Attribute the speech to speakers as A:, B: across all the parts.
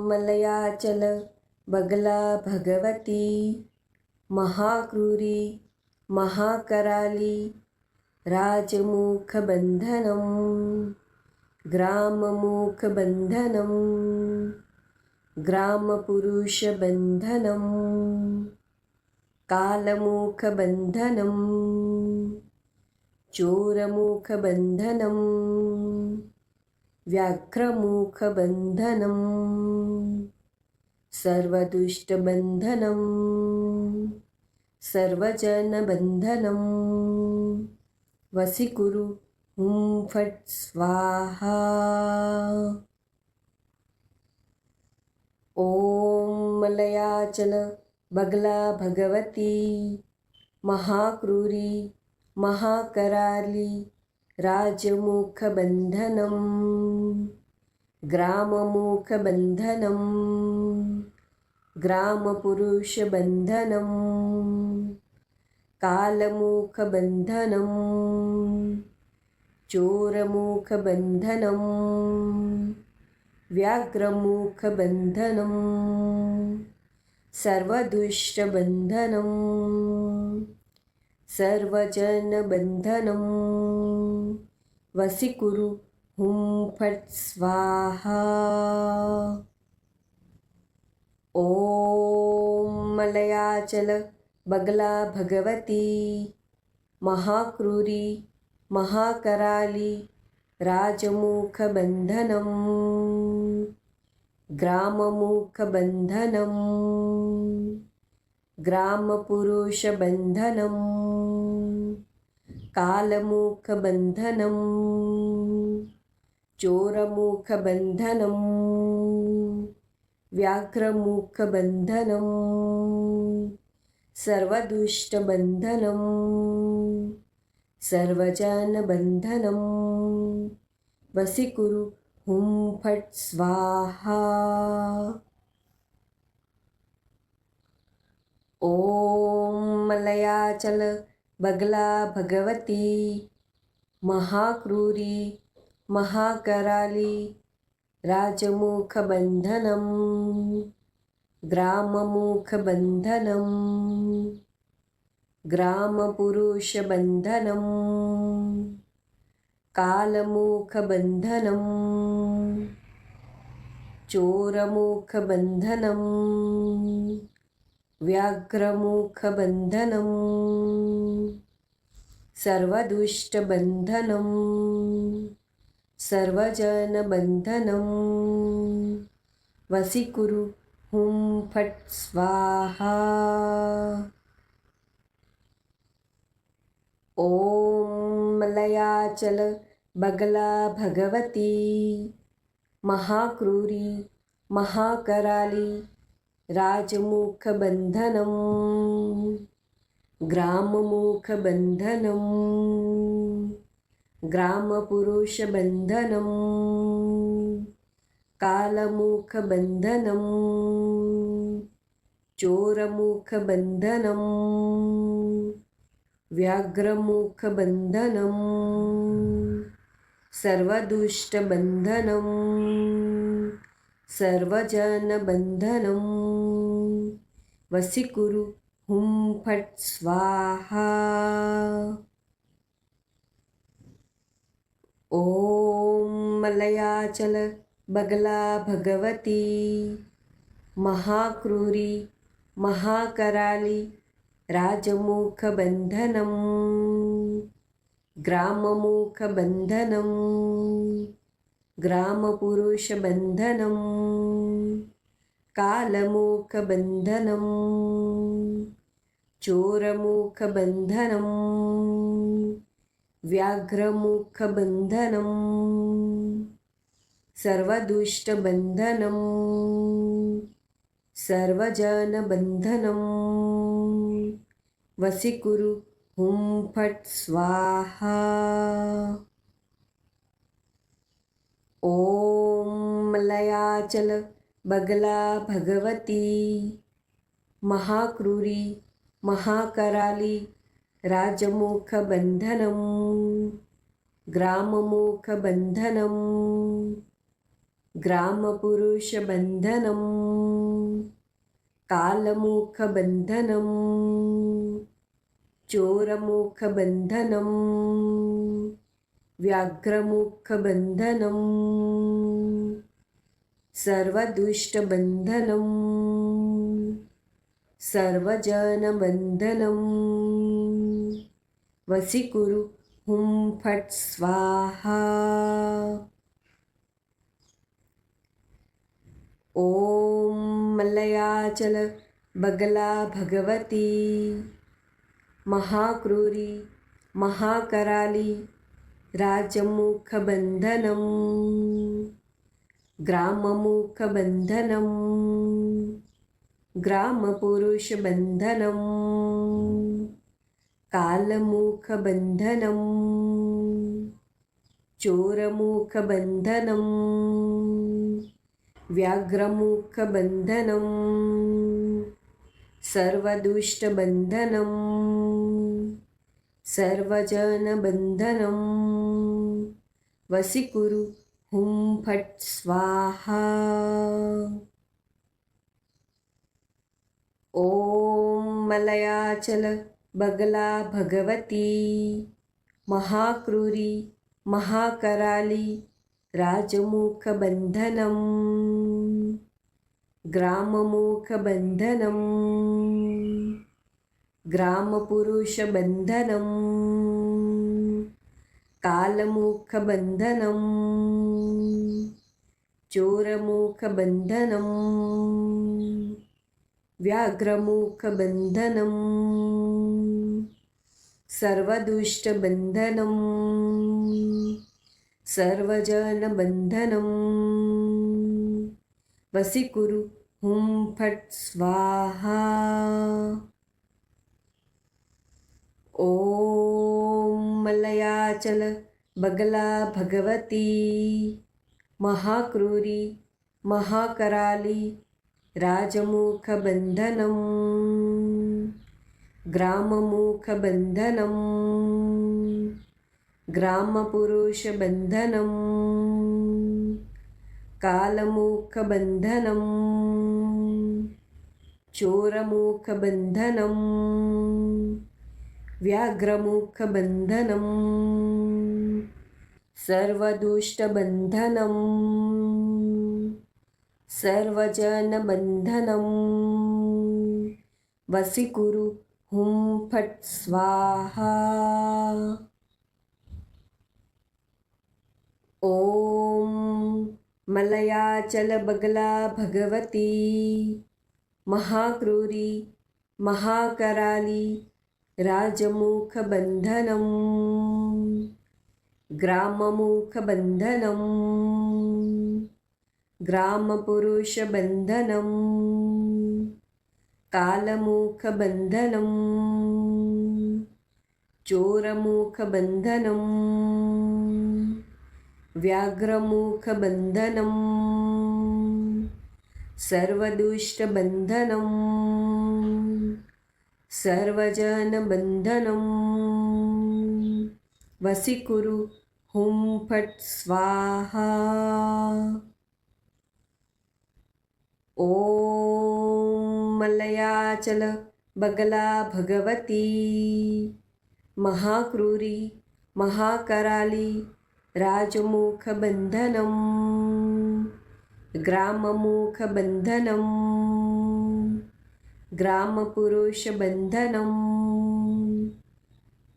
A: मलयाचल बगला भगवती महाक्रूरी महाकराली राजमुखबन्धनं ग्राममुखबन्धनं ग्रामपुरुषबन्धनं कालमुखबन्धनं चोरमुखबन्धनं व्याघ्रमुखबन्धनं सर्वदुष्टबन्धनं सर्वजनबन्धनं वसीकुरु हुं फट् स्वाहा। ॐ मलयाचल बगला भगवती महाक्रूरी महाकराली राजमुखबन्धनं ग्राममुखबन्धनं ग्रामपुरुषबन्धनं कालमुखबन्धनं चोरमुखबन्धनं व्याघ्रमुखबन्धनं सर्वदुष्टबन्धनं सर्वजनबन्धनं वसीकुरु हुं फट् स्वाहा। ॐ मलयाचल बगला भगवती महाक्रूरी महाकराली राजमुखबन्धनं ग्राममुखबन्धनं ग्रामपुरुषबन्धनं कालमुखबन्धनं चोरमुखबन्धनं व्याघ्रमुखबन्धनं सर्वदुष्टबन्धनं सर्वजनबन्धनं वसीकुरु हुं फट् स्वाहा। ॐ मलयाचल बगला भगवती महाक्रूरी महाकराली राजमुखबन्धनं ग्राममुखबन्धनं ग्रामपुरुषबन्धनं कालमुखबन्धनं चोरमुखबन्धनं व्याघ्रमुखबन्धनं सर्वदुष्टबन्धनं सर्वजनबन्धनं वसीकुरु हुं फट् स्वाहा। ॐ मलयाचल बगला भगवती महाक्रूरी महाकराली राजमुखबन्धनं ग्राममुखबन्धनं ग्रामपुरुषबन्धनं कालमुखबन्धनं चोरमुखबन्धनं व्याघ्रमुखबन्धनं सर्वदुष्टबन्धनं सर्वजनबन्धनं वसीकुरु हुं फट् स्वाहा। ॐ मलयाचल बगला भगवती महाक्रूरी महाकराली राजमुखबन्धनं ग्राममुखबन्धनं ग्रामपुरुषबन्धनं कालमुखबन्धनं चोरमुखबन्धनं व्याघ्रमुखबन्धनं सर्वदुष्टबन्धनं सर्वजनबन्धनं वसीकुरु हुं फट् स्वाहा। ॐ मलयाचल बगला भगवती महाक्रूरी महाकराली राजमुखबन्धनं ग्राममुखबन्धनं ग्रामपुरुषबन्धनं कालमुखबन्धनं चोरमुखबन्धनं व्याघ्रमुखबन्धनं सर्वदुष्टबन्धनं सर्वजनबन्धनं वसीकुरु हुं फट् स्वाहा। ॐ मलयाचल बगला भगवती महाक्रूरी महाकराली राजमुखबन्धनं ग्राममुखबन्धनं ग्रामपुरुषबन्धनं कालमुखबन्धनं चोरमुखबन्धनं व्याघ्रमुखबन्धनं सर्वदुष्टबन्धनं सर्वजनबन्धनं वसीकुरु हुं फट् स्वाहा। ॐ मलयाचल बगला भगवती महाक्रूरी महाकराली राजमुखबन्धनं ग्राममुखबन्धनं ग्रामपुरुषबन्धनं कालमुखबन्धनं चोरमुखबन्धनं व्याघ्रमुखबन्धनं सर्वदुष्टबन्धनं सर्वजनबन्धनं वसीकुरु हुं फट् स्वाहा। ॐ मलयाचल बगला भगवती महाक्रूरी महाकराली राजमुखबन्धनं ग्राममुखबन्धनं ग्रामपुरुषबन्धनं कालमुखबन्धनं चोरमुखबन्धनं व्याघ्रमुखबन्धनं सर्वदुष्टबन्धनं सर्वजनबन्धनं वसीकुरु हुं फट् स्वाहा। ॐ मलयाचल बगला भगवती महाक्रूरी महाकराली राजमुखबन्धनं ग्राममुखबन्धनं ग्रामपुरुषबन्धनं कालमुखबन्धनं चोरमुखबन्धनं व्याघ्रमुखबन्धनं सर्वदुष्टबन्धनं सर्वजनबन्धनं वसीकुरु हुं फट् स्वाहा। ॐ मलयाचल बगला भगवती महाक्रूरी महाकराली राजमुखबन्धनं ग्राममुखबन्धनं ग्रामपुरुषबन्धनं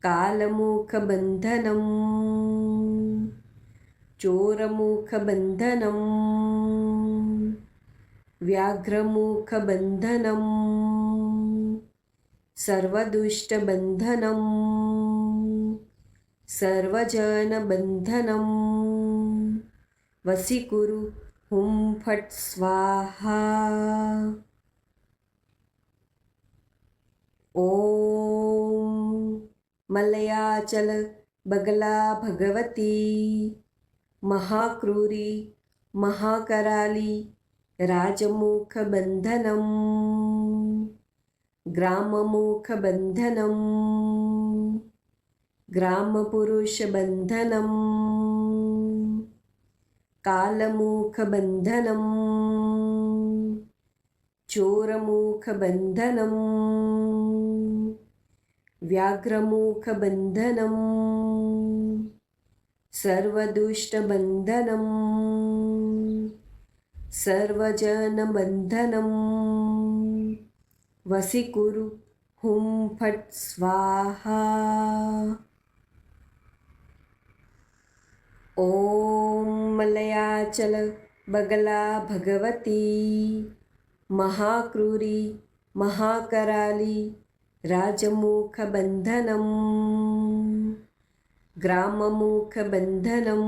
A: कालमुखबन्धनं चोरमुखबन्धनं व्याघ्रमुखबन्धनं सर्वदुष्टबन्धनं सर्वजनबन्धनं वसीकुरु हुं फट् स्वाहा। ॐ मलयाचल बगला भगवती महाक्रूरी महाकराली राजमुखबन्धनं ग्राममुखबन्धनं ग्रामपुरुषबन्धनं कालमूखबन्धनं चोरमूखबन्धनं व्याघ्रमूखबन्धनं सर्वदुष्टबन्धनं सर्वजनबन्धनं वशीकुरु हुं फट् स्वाहा। ॐ मलयाचल बगला भगवती महाक्रूरी महाकराली राजमुखबन्धनं ग्राममुखबन्धनं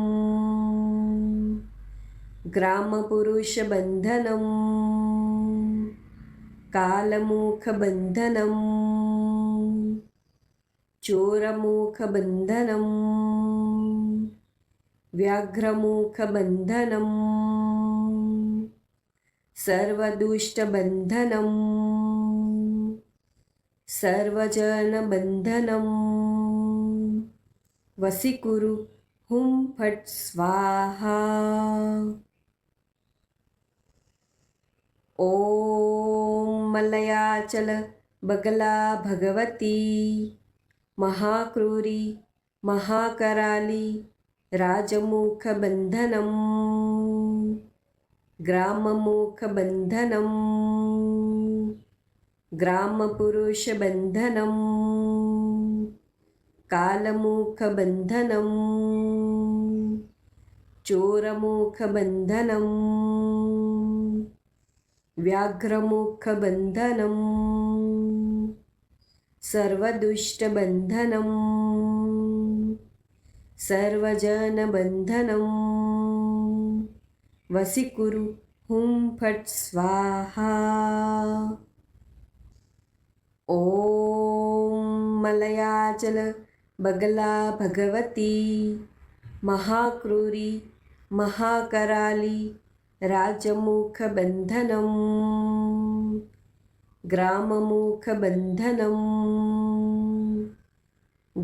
A: ग्रामपुरुषबन्धनं कालमुखबन्धनं चोरमुखबन्धनं व्याघ्रमुखबन्धनं सर्वदुष्टबन्धनं सर्वजनबन्धनं वशीकुरु हुं फट् स्वाहा। ॐ मलयाचल बगला भगवती महाक्रूरी महाकराली राजमुखबन्धनं ग्राममुखबन्धनं ग्रामपुरुषबन्धनं कालमुखबन्धनं चोरमुखबन्धनं व्याघ्रमुखबन्धनं सर्वदुष्टबन्धनं सर्वजनबन्धनं वशीकुरु हुं फट् स्वाहा। ॐ मलयाचल बगला भगवती महाक्रूरी महाकराली राजमुखबन्धनं ग्राममुखबन्धनं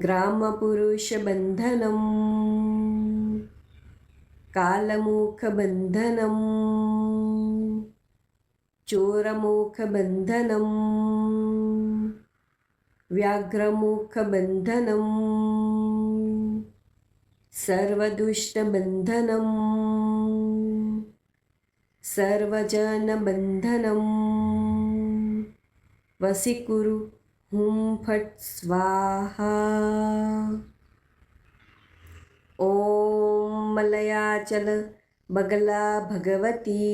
A: ग्रामपुरुषबन्धनं कालमुखबन्धनं चोरमुखबन्धनं व्याघ्रमुखबन्धनं सर्वदुष्टबन्धनं सर्वजनबन्धनं वशीकुरु हुं फट् स्वाहा। ॐ मलयाचल बगला भगवती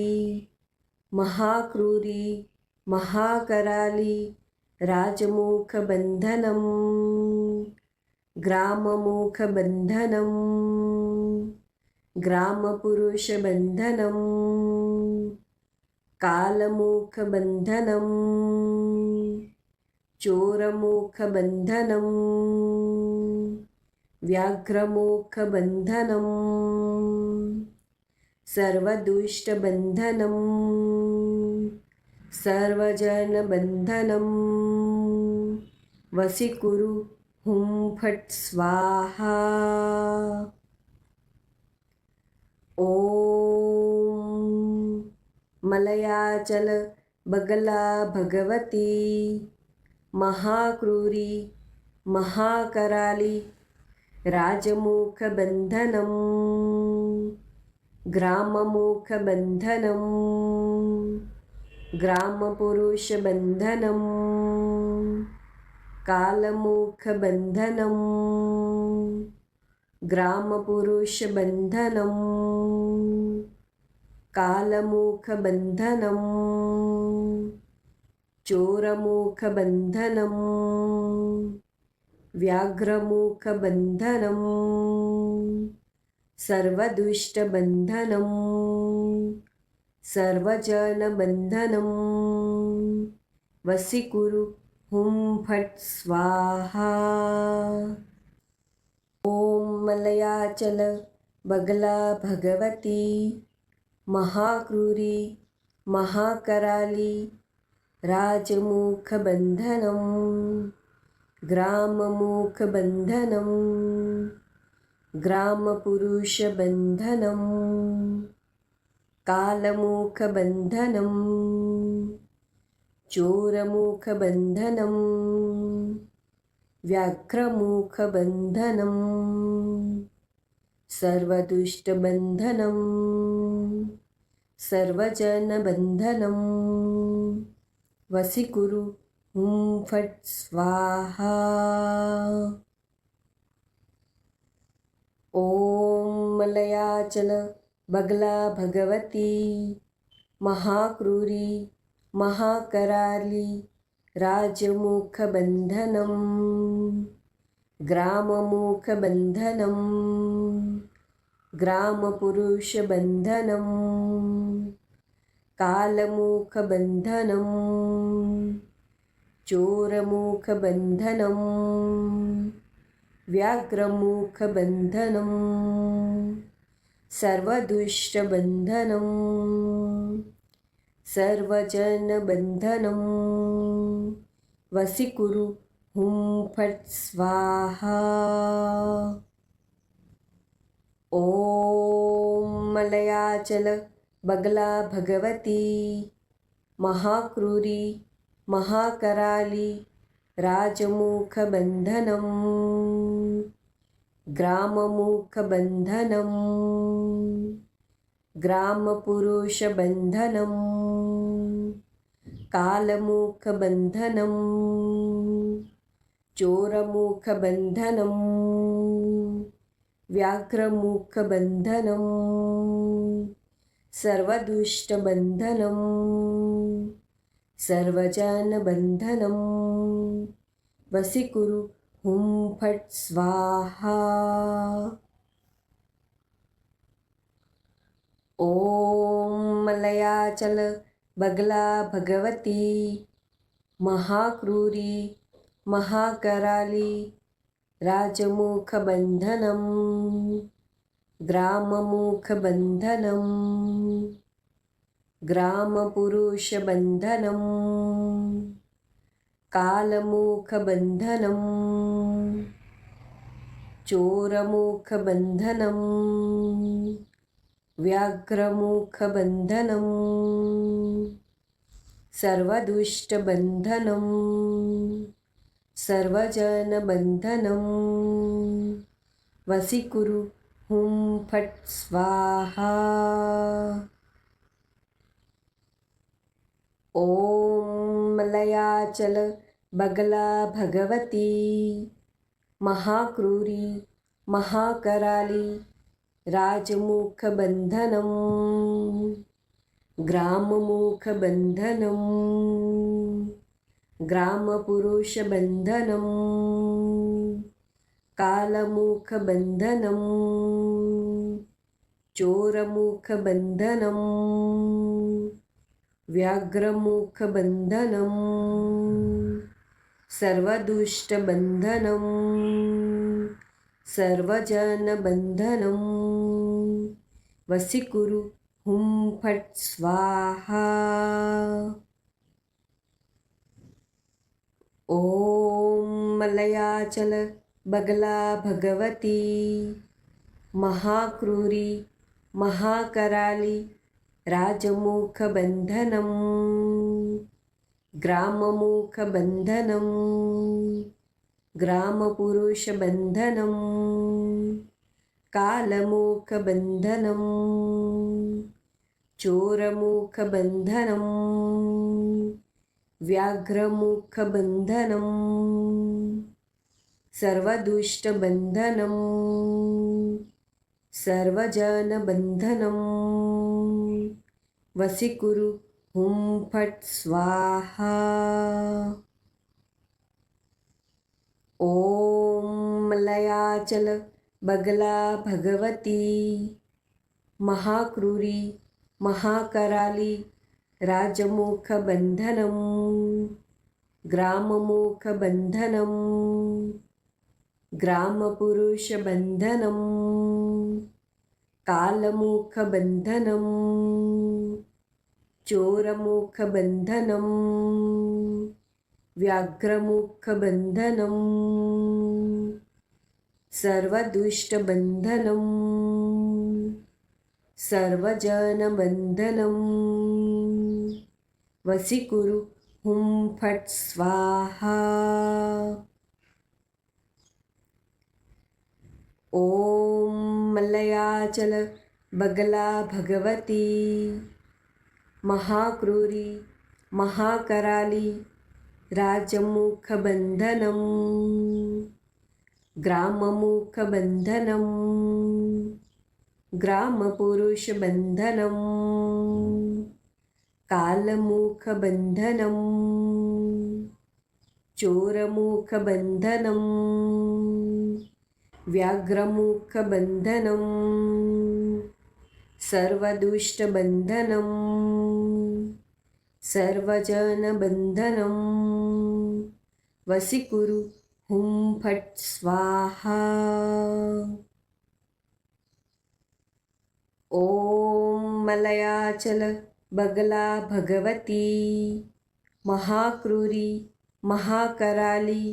A: महाक्रूरी महाकराली राजमुखबन्धनं ग्राममुखबन्धनं ग्रामपुरुषबन्धनं कालमुखबन्धनं चोरमुखबन्धनं व्याघ्रमुखबन्धनं सर्वदुष्टबन्धनं सर्वजनबन्धनं वशीकुरु हुं फट् स्वाहा। ॐ मलयाचल बगला भगवती महाक्रूरी महाकराली राजमुखबन्धनं ग्राममुखबन्धनं ग्रामपुरुषबन्धनं कालमुखबन्धनं ग्रामपुरुषबन्धनं कालमुखबन्धनं चोरमुखबन्धनं व्याघ्रमुखबन्धनं सर्वदुष्टबन्धनं सर्वजनबन्धनं वशीकुरु हुं फट् स्वाहा। ॐ मलयाचल बगला भगवती महाक्रूरी महाकराली राजमुखबन्धनं ग्राममुखबन्धनं ग्रामपुरुषबन्धनं कालमूखबन्धनं चोरमूखबन्धनं व्याघ्रमूखबन्धनं सर्वदुष्टबन्धनं सर्वजनबन्धनं वशीकुरु हुं फट् स्वाहा। ॐ मलयाचल बगला भगवती महाक्रूरी महाकराली राजमुखबन्धनं ग्राममुखबन्धनं ग्रामपुरुषबन्धनं कालमुखबन्धनं चोरमुखबन्धनं व्याघ्रमुखबन्धनं सर्वदुष्टबन्धनं सर्वजनबन्धनं वशीकुरु हुं फट् स्वाहा। ॐ मलयाचल बगला भगवती महाक्रूरी महाकराली राजमुखबन्धनं ग्राममुखबन्धनं ग्रामपुरुषबन्धनं कालमुखबन्धनं चोरमुखबन्धनं व्याघ्रमुखबन्धनं सर्वदुष्टबन्धनं सर्वजनबन्धनं वशीकुरु हुं फट् स्वाहा। ॐ मलयाचल बगला भगवती महाक्रूरी महाकराली राजमुखबन्धनं ग्राममुखबन्धनं ग्रामपुरुषबन्धनं कालमुखबन्धनं चोरमुखबन्धनं व्याघ्रमुखबन्धनं सर्वदुष्टबन्धनं सर्वजनबन्धनं वशीकुरु हुं फट् स्वाहा। ॐ मलयाचल बगला भगवती महाक्रूरी महाकराली राजमुखबन्धनं ग्राममुखबन्धनं ग्रामपुरुषबन्धनं कालमुखबन्धनं चोरमुखबन्धनं व्याघ्रमुखबन्धनं सर्वदुष्टबन्धनं सर्वजनबन्धनं वशीकुरु हुं फट् स्वाहा। ॐ मलयाचल बगला भगवती महाक्रूरी महाकराली राजमुखबन्धनं ग्राममुखबन्धनं ग्रामपुरुषबन्धनं कालमुखबन्धनं चोरमुखबन्धनं व्याघ्रमुखबन्धनं सर्वदुष्टबन्धनं सर्वजनबन्धनं वशीकुरु हुं फट् स्वाहा। ॐ मलयाचल बगला भगवती महाक्रूरी महाकराली राजमुखबन्धनं ग्राममुखबन्धनं ग्रामपुरुषबन्धनं कालमुखबन्धनं चोरमुखबन्धनं व्याघ्रमुखबन्धनं सर्वदुष्टबन्धनं सर्वजनबन्धनं वसीकुरु हुं फट् स्वाहा। ॐ मलयाचल बगला भगवती महाक्रूरी महाकराली राजमुखबन्धनं ग्राममुखबन्धनं ग्रामपुरुषबन्धनं कालमुखबन्धनं चोरमुखबन्धनं व्याघ्रमुखबन्धनं सर्वदुष्टबन्धनं सर्वजनबन्धनं वसीकुरु हुं फट् स्वाहा। ॐ मलयाचल बगला भगवती महाक्रूरी महाकराली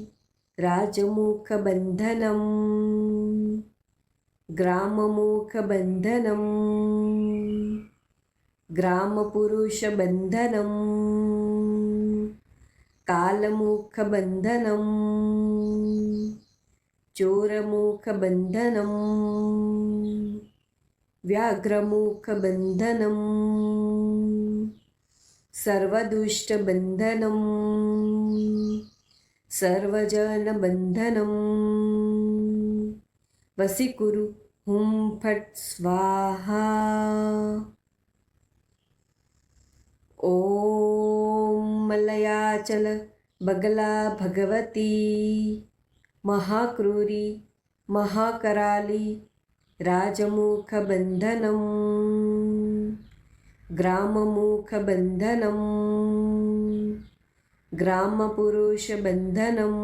A: राजमुखबन्धनं ग्राममुखबन्धनं ग्रामपुरुषबन्धनं कालमुखबन्धनं चोरमुखबन्धनं व्याघ्रमुखबन्धनं सर्वदुष्टबन्धनं सर्वजनबन्धनं वसीकुरु हुं फट् स्वाहा। ॐ मलयाचल बगला भगवती महाक्रूरी महाकराली राजमुखबन्धनं ग्राममुखबन्धनं ग्रामपुरुषबन्धनं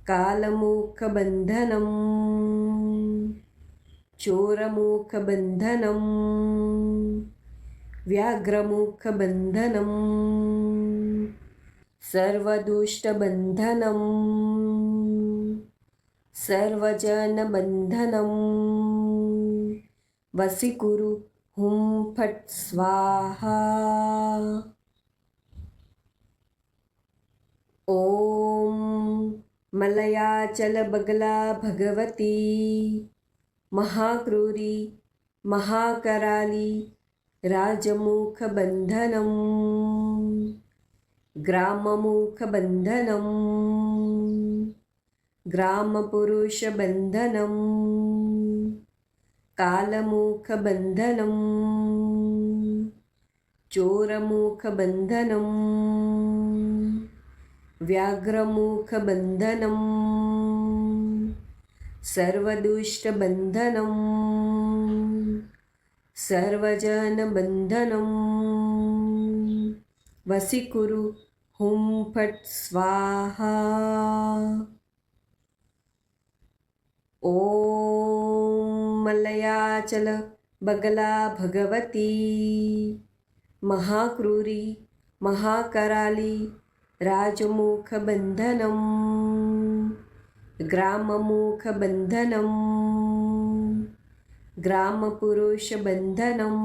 A: कालमुखबन्धनं चोरमुखबन्धनं व्याघ्रमुखबन्धनं सर्वदुष्टबन्धनं सर्वजनबन्धनं वसीकुरु हुं फट् स्वाहा। ॐ मलयाचल बगला भगवती महाक्रूरी महाकराली राजमुखबन्धनं ग्राममुखबन्धनं ग्रामपुरुषबन्धनं कालमुखबन्धनं चोरमुखबन्धनं व्याघ्रमुखबन्धनं सर्वदुष्टबन्धनं सर्वजनबन्धनं वसीकुरु हुं फट् स्वाहा। ॐ मलयाचल बगला भगवती महाक्रूरी महाकराली राजमुखबन्धनं ग्राममुखबन्धनं ग्रामपुरुषबन्धनं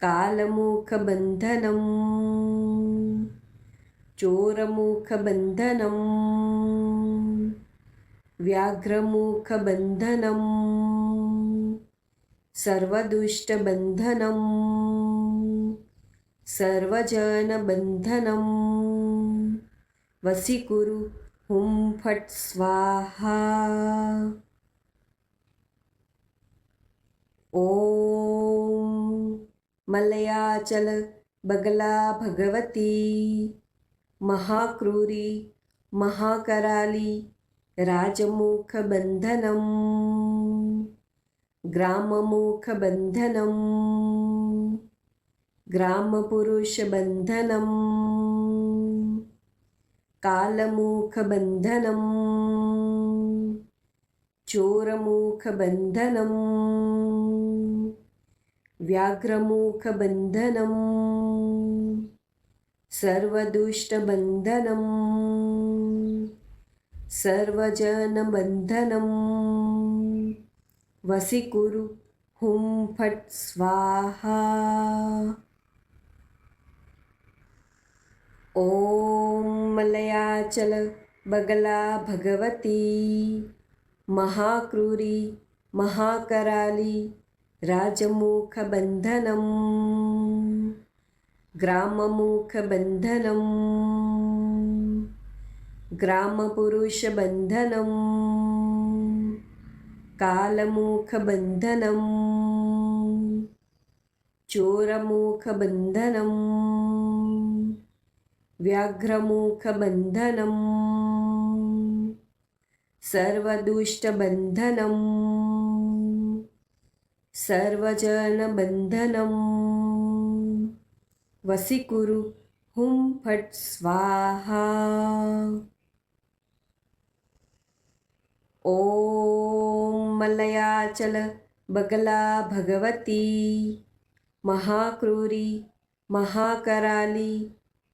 A: कालमुखबन्धनं चोरमुखबन्धनं व्याघ्रमुखबन्धनं सर्वदुष्टबन्धनं सर्वजनबन्धनं वसीकुरु हुं फट् स्वाहा। ॐ मलयाचल बगला भगवती महाक्रूरी महाकराली राजमुखबन्धनं ग्राममुखबन्धनं ग्रामपुरुषबन्धनं कालमुखबन्धनं चोरमुखबन्धनं व्याघ्रमुखबन्धनं सर्वदुष्टबन्धनं सर्वजनबन्धनं वसीकुरु हुं फट् स्वाहा। ॐ मलयाचल बगला भगवती महाक्रूरी महाकराली राजमुखबन्धनं ग्राममुखबन्धनं ग्रामपुरुषबन्धनं कालमुखबन्धनं चोरमुखबन्धनं व्याघ्रमुखबन्धनं सर्वदुष्टबन्धनं सर्वजनबन्धनं वसीकुरु हुं फट् स्वाहा। ॐ मलयाचल बगला भगवती महाक्रूरी महाकराली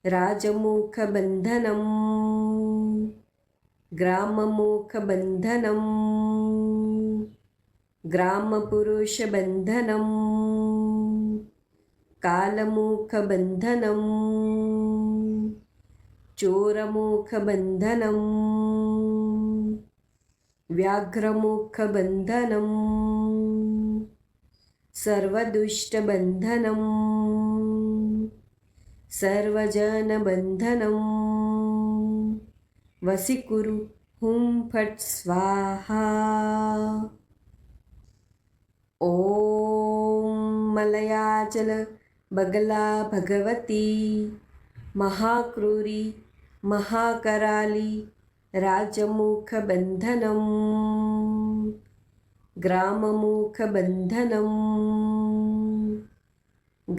A: राजमुखबन्धनं ग्राममुखबन्धनं ग्रामपुरुषबन्धनं कालमुखबन्धनं चोरमुखबन्धनं व्याघ्रमुखबन्धनं सर्वदुष्टबन्धनं सर्वजनबन्धनं वसीकुरु हुं फट् स्वाहा। ॐ मलयाचल बगला भगवती महाक्रूरी महाकराली राजमुखबन्धनं ग्राममुखबन्धनं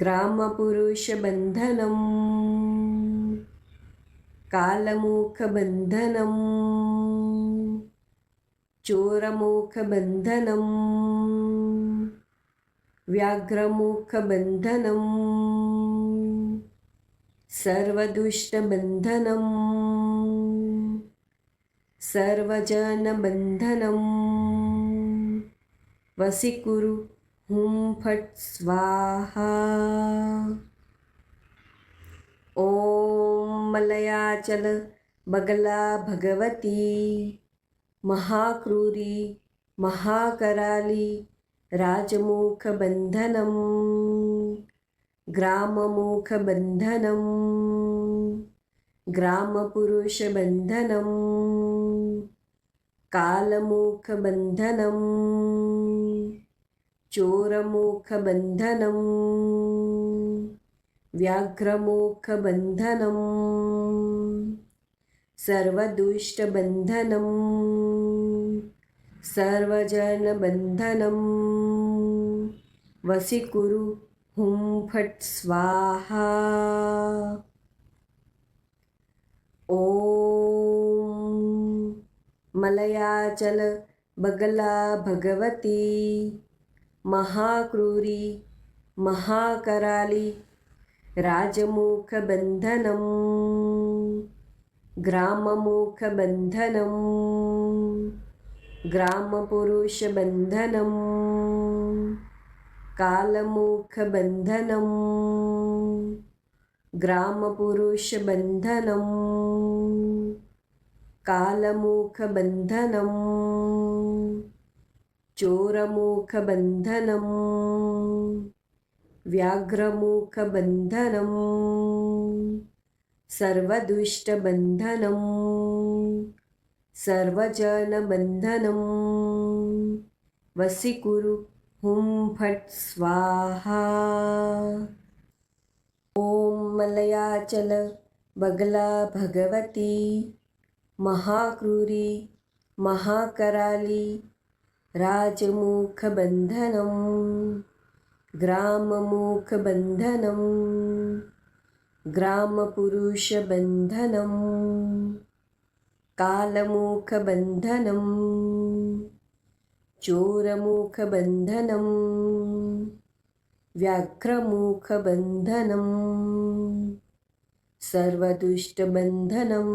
A: ग्रामपुरुषबन्धनं कालमुखबन्धनं चोरमुखबन्धनं व्याघ्रमुखबन्धनं सर्वदुष्टबन्धनं सर्वजनबन्धनं वसीकुरु हुं फट् स्वाहा। ॐ मलयाचल बगला भगवती महाक्रूरी महाकराली राजमुखबन्धनं ग्राममुखबन्धनं ग्रामपुरुषबन्धनं कालमुखबन्धनं चोरमुखबन्धनं व्याघ्रमुखबन्धनं सर्वदुष्टबन्धनं सर्वजनबन्धनं वसीकुरु हुं फट् स्वाहा। ॐ मलयाचल बगला भगवती महाक्रूरी महाकराली राजमुखबन्धनं ग्राममुखबन्धनं ग्रामपुरुषबन्धनं कालमुखबन्धनं ग्रामपुरुषबन्धनं कालमुखबन्धनं चोरमुखबन्धनं व्याघ्रमुखबन्धनं सर्वदुष्टबन्धनं सर्वजनबन्धनं वसीकुरु हुं फट् स्वाहा। ॐ मलयाचल बगला भगवती महाक्रूरी महाकराली राजमुखबन्धनं ग्राममुखबन्धनं ग्रामपुरुषबन्धनं कालमुखबन्धनं चोरमुखबन्धनं व्याघ्रमुखबन्धनं सर्वदुष्टबन्धनं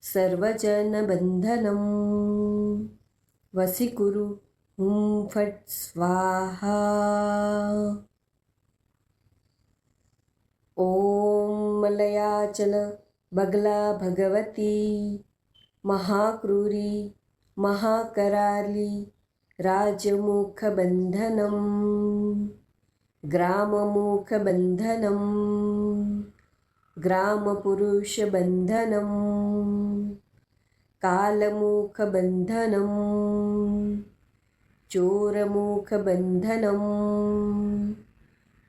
A: सर्वजनबन्धनं वसीकुरु हुं फट् स्वाहा। ॐ मलयाचल बगला भगवती महाक्रूरी महाकराली राजमुखबन्धनं ग्राममुखबन्धनं ग्रामपुरुषबन्धनं कालमुखबन्धनं चोरमुखबन्धनं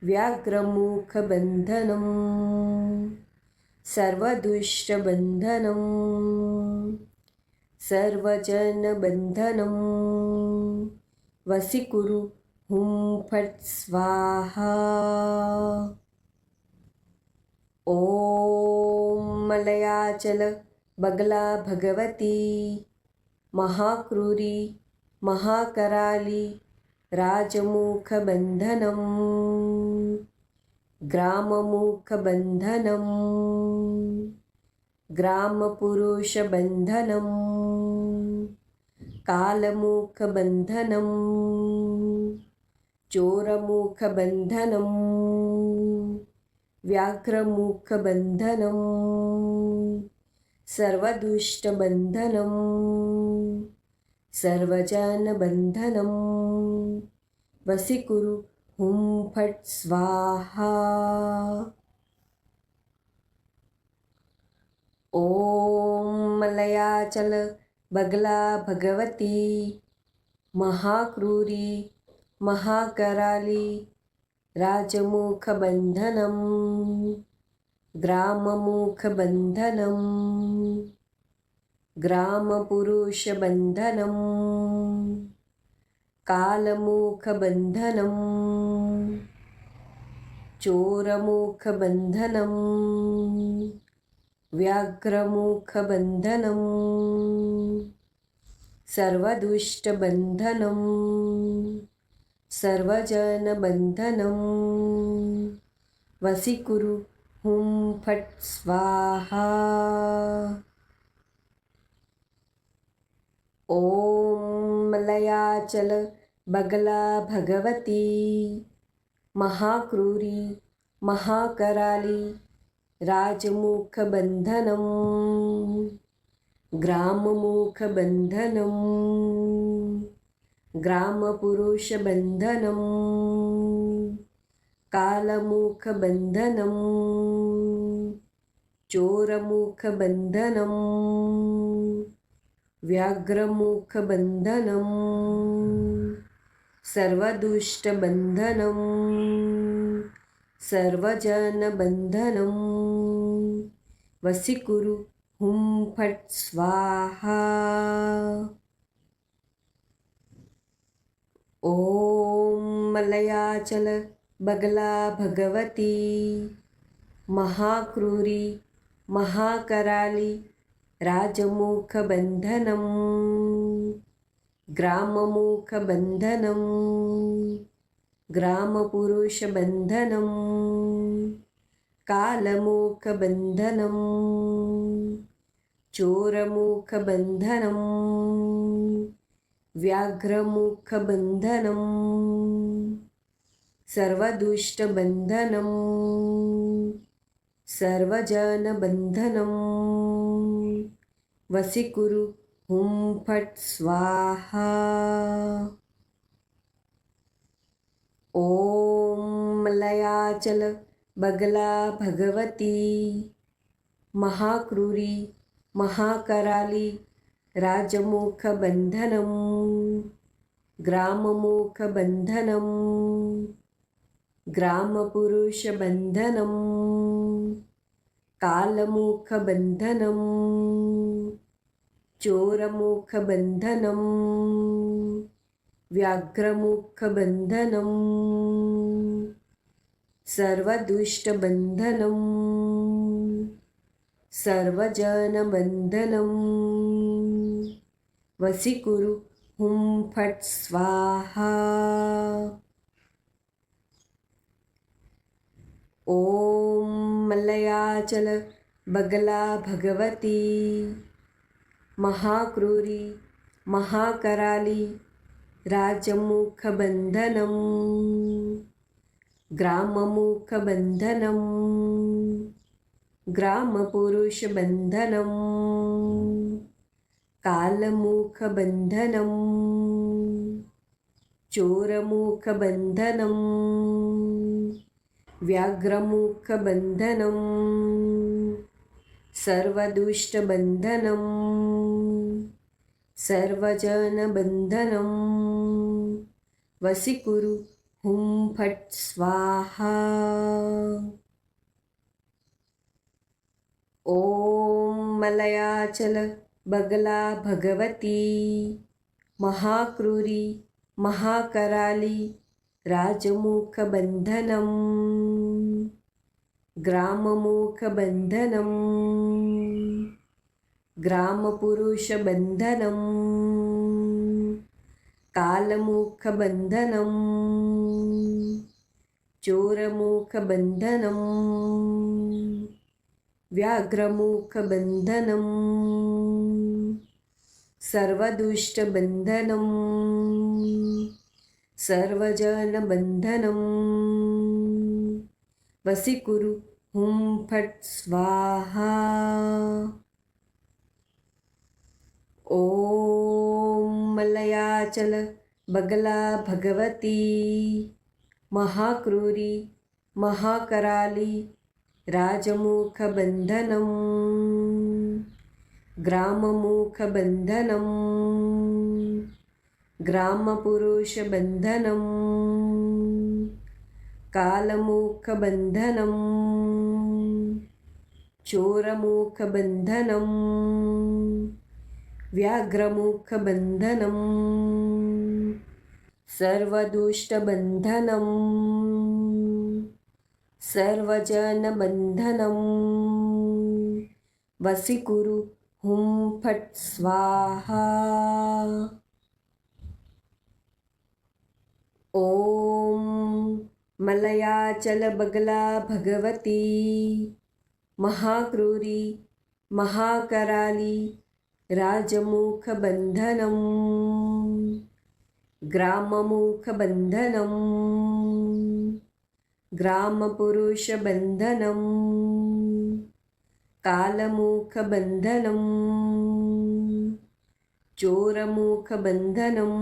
A: व्याघ्रमुखबन्धनं सर्वदुष्टबन्धनं सर्वजनबन्धनं वशीकुरु हुं फट् स्वाहा। ॐ मलयाचल बगला भगवती महाक्रूरी महाकराली राजमुखबन्धनं ग्राममुखबन्धनं ग्रामपुरुषबन्धनं कालमुखबन्धनं चोरमुखबन्धनं व्याघ्रमुखबन्धनं सर्वदुष्टबन्धनं सर्वजनबन्धनं वशीकुरु हुं फट् स्वाहा। ॐ मलयाचल बगला भगवती महाक्रूरी महाकराली राजमुखबन्धनं ग्राममुखबन्धनं ग्रामपुरुषबन्धनं कालमुखबन्धनं चोरमुखबन्धनं व्याघ्रमुखबन्धनं सर्वदुष्टबन्धनं सर्वजनबन्धनं वशीकुरु हुं फट् स्वाहा। ॐ मलयाचल बगला भगवती महाक्रूरी महाकराली राजमुखबन्धनं ग्राममुखबन्धनं ग्रामपुरुषबन्धनं कालमुखबन्धनं चोरमुखबन्धनं व्याघ्रमुखबन्धनं सर्वदुष्टबन्धनं सर्वजनबन्धनं वशीकुरु हुं फट् स्वाहा। ॐ मलयाचल बगला भगवती महाक्रूरी महाकराली राजमुखबन्धनं ग्राममुखबन्धनं ग्रामपुरुषबन्धनं कालमुखबन्धनं चोरमुखबन्धनं व्याघ्रमुखबन्धनं सर्वदुष्टबन्धनं सर्वजनबन्धनं वशीकुरु हुं फट् स्वाहा। ॐ मलयाचल बगला भगवती महाक्रूरी महाकराली राजमुखबन्धनं ग्राममुखबन्धनं ग्रामपुरुषबन्धनं कालमुखबन्धनं चोरमुखबन्धनं व्याघ्रमुखबन्धनं सर्वदुष्टबन्धनं सर्वजनबन्धनं वशीकुरु हुं फट् स्वाहा। ॐ मलयाचल बगला भगवती महाक्रूरी महाकराली राजमुखबन्धनं ग्राममुखबन्धनं ग्रामपुरुषबन्धनं कालमुखबन्धनं चोरमुखबन्धनं व्याघ्रमुखबन्धनं सर्वदुष्टबन्धनं सर्वजनबन्धनं वसीकुरु हुं फट् स्वाहा। ॐ मलयाचल बगला भगवती महाक्रूरी महाकराली राजमुखबन्धनं ग्राममुखबन्धनं ग्रामपुरुषबन्धनं कालमुखबन्धनं चोरमुखबन्धनं व्याघ्रमुखबन्धनं सर्वदुष्टबन्धनं सर्वजनबन्धनं वसीकुरु हुं फट् स्वाहा। ॐ मलयाचल बगला भगवती महाक्रूरी महाकराली राजमुखबन्धनं ग्राममुखबन्धनं ग्रामपुरुषबन्धनं कालमुखबन्धनं चोरमुखबन्धनं व्याघ्रमुखबन्धनं सर्वदुष्टबन्धनं सर्वजनबन्धनं वसीकुरु हुं फट् स्वाहा। ॐ मलयाचल बगला भगवती महाक्रूरी महाकराली राजमुखबन्धनं ग्राममुखबन्धनं ग्रामपुरुषबन्धनं कालमुखबन्धनं चोरमुखबन्धनं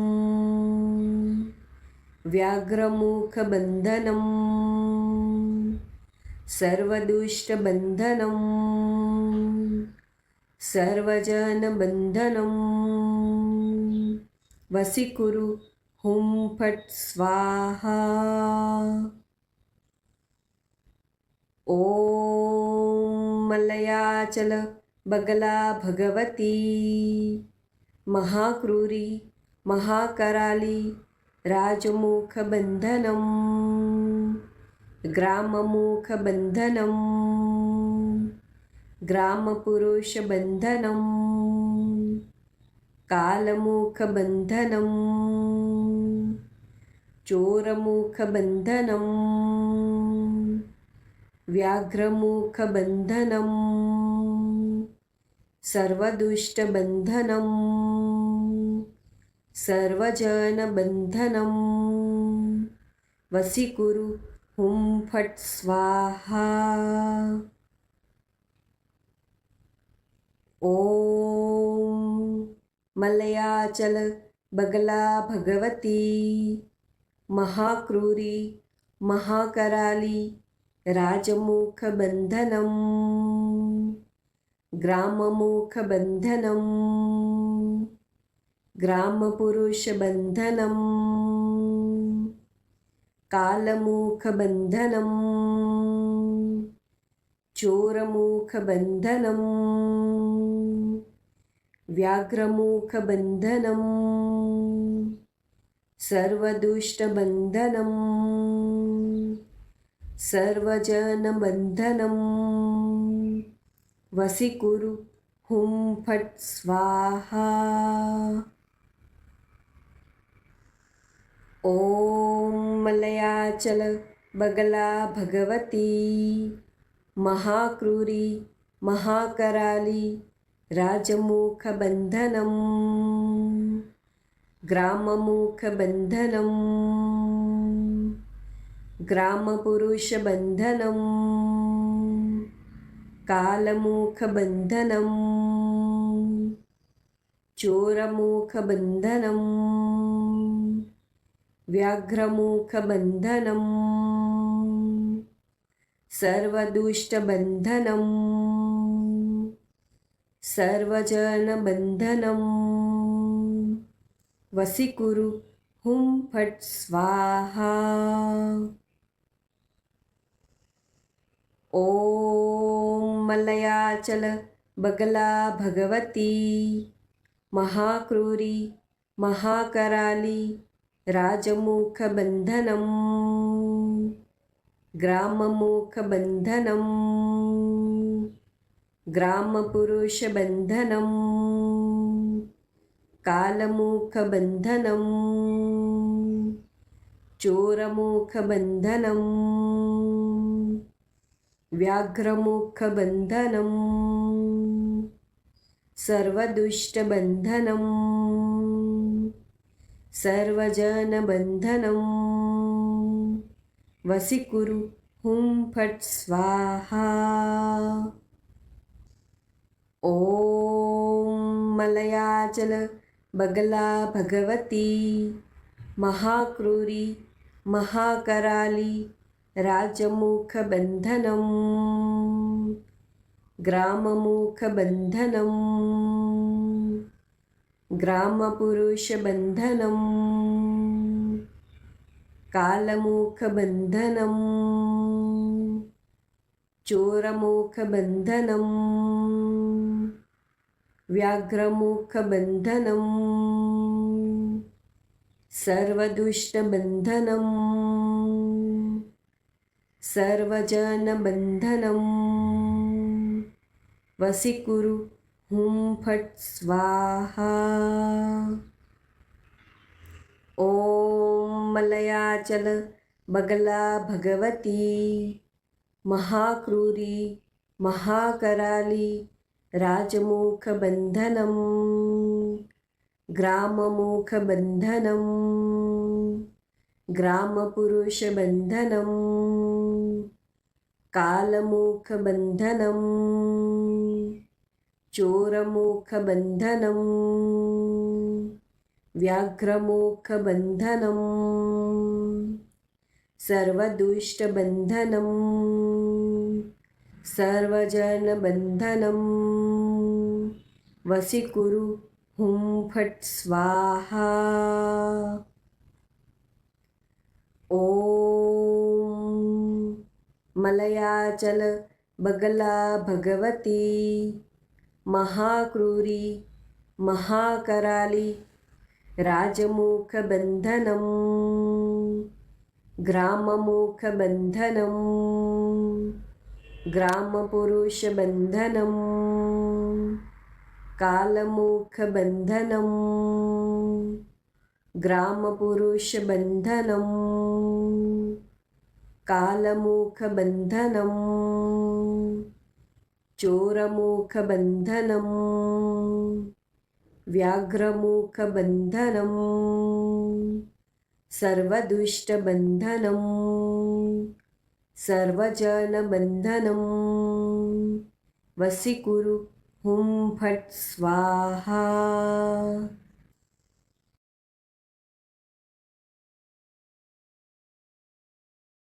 A: व्याघ्रमुखबन्धनं सर्वदुष्टबन्धनं सर्वजनबन्धनं वसीकुरु हुं फट् स्वाहा। ॐ मलयाचल बगला भगवती महाक्रूरी महाकराली राजमुखबन्धनं ग्राममुखबन्धनं ग्रामपुरुषबन्धनं कालमुखबन्धनं चोरमुखबन्धनं व्याघ्रमुखबन्धनं सर्वदुष्टबन्धनं सर्वजनबन्धनं वसीकुरु हुं फट् स्वाहा। ॐ मलयाचल बगला भगवती महाक्रूरी महाकराली राजमुखबन्धनं ग्राममुखबन्धनं ग्रामपुरुषबन्धनं कालमुखबन्धनं चोरमुखबन्धनं व्याघ्रमुखबन्धनं सर्वदुष्टबन्धनं सर्वजनबन्धनं वसीकुरु हुं फट् स्वाहा। ॐ मलयाचल बगला भगवती महाक्रूरी महाकराली राजमुखबन्धनं ग्राममुखबन्धनं ग्रामपुरुषबन्धनं कालमुखबन्धनं चोरमुखबन्धनं व्याघ्रमुखबन्धनं सर्वदुष्टबन्धनं सर्वजनबन्धनं वसीकुरु हुं फट् स्वाहा। ॐ मलयाचल बगला भगवती महाक्रूरी महाकराली राजमुखबन्धनं ग्राममुखबन्धनं ग्रामपुरुषबन्धनं कालमुखबन्धनं चोरमुखबन्धनं व्याघ्रमुखबन्धनं सर्वदुष्टबन्धनं सर्वजनबन्धनं वसीकुरु हुं फट् स्वाहा। ॐ मलयाचल बगला भगवती महाक्रूरी महाकराली राजमुखबन्धनं ग्राममुखबन्धनं ग्रामपुरुषबन्धनं कालमुखबन्धनं चोरमुखबन्धनं व्याघ्रमुखबन्धनं सर्वदुष्टबन्धनं सर्वजनबन्धनं वसीकुरु हुं फट् स्वाहा। ॐ मलयाचल बगला भगवती महाक्रूरी महाकराली राजमुखबन्धनं ग्राममुखबन्धनं ग्रामपुरुषबन्धनं कालमुखबन्धनं चोरमुखबन्धनं व्याघ्रमुखबन्धनं सर्वदुष्टबन्धनं सर्वजनबन्धनं वसीकुरु हुं फट् स्वाहा। ॐ मलयाचल बगला भगवती महाक्रूरी महाकराली राजमुखबन्धनं ग्राममुखबन्धनं ग्रामपुरुषबन्धनं कालमुखबन्धनं ग्रामपुरुषबन्धनं कालमुखबन्धनं चोरमुखबन्धनं व्याघ्रमुखबन्धनं सर्वदुष्टबन्धनं सर्वजनबन्धनं वसीकुरु हुं फट् स्वाहा।